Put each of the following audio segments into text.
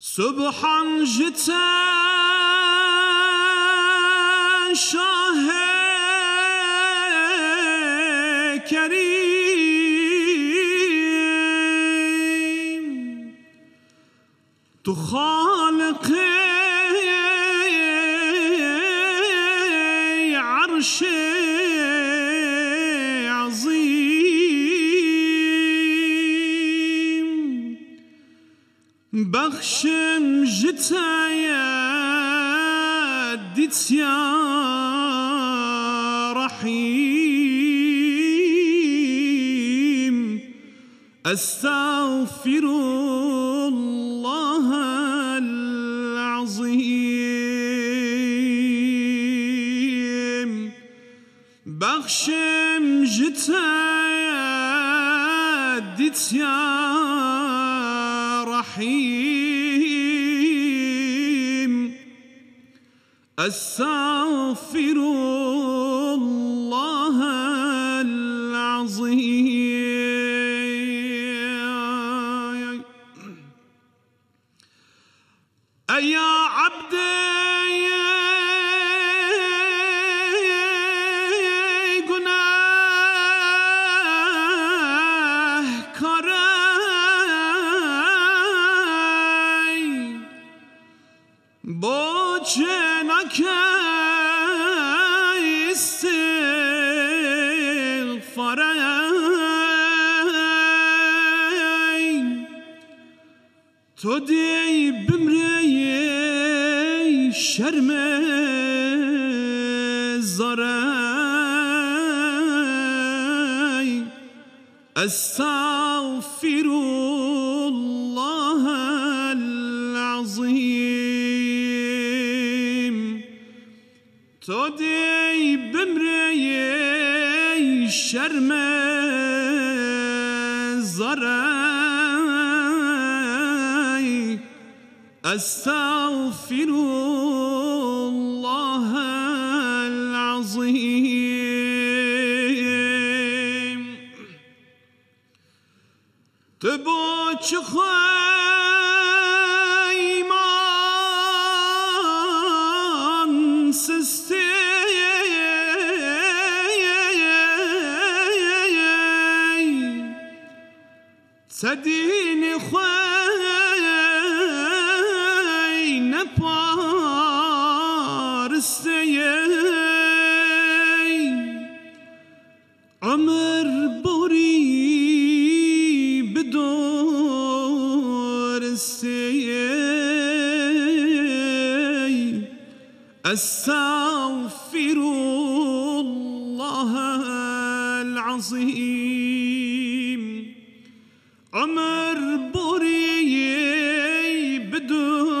سبحان جتا شاه کریم تو خالق عرش عظیم بخشم جتايا ديت يا رحيم أستغفر الله العظيم بخشم جتايا ديت يا رحيم أستغفر الله العظيم أيا عبدي بوجنك استغفاري تودي بمري شرم زراي استغفر الله العظيم تودي بمري شرم زراي أستغفر الله العظيم تبوش خيمان سستي تديني خوين بارستي عمر بوري بدور السي أستغفر الله العظيم عمر بوري بدور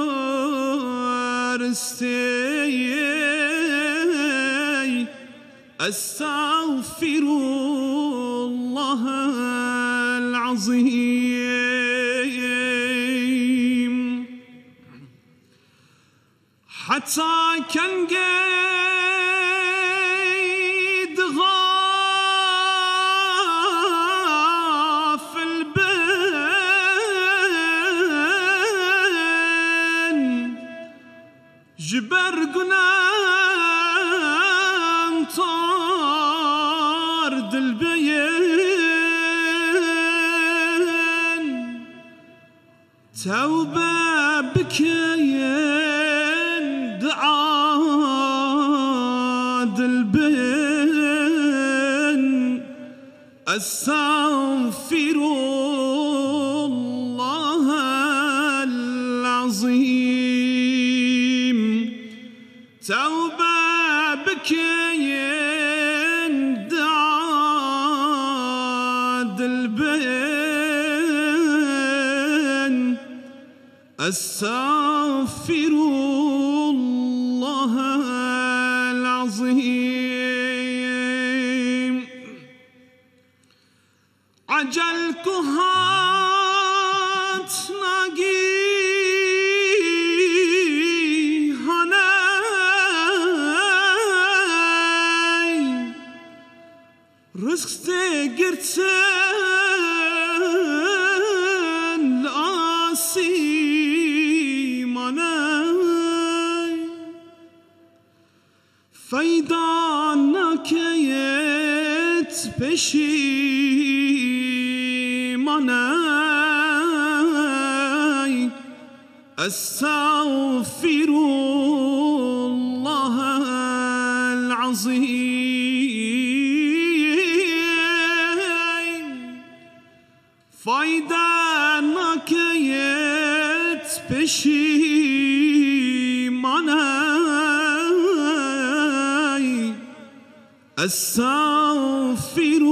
السي أستغفر الله العظيم حتى كان قيد غافل بن جبر قنام طارد البين توبة بكين دعاد البين أستغفر الله العظيم توبة بكين دعاد البين أستغفر الله العظيم عجل كهات ناقي هناي رزق تقرتن لآسي فإذا نكيت پشیمانی استغفر الله العظیم فإذا نكيت پشیمانی استغفر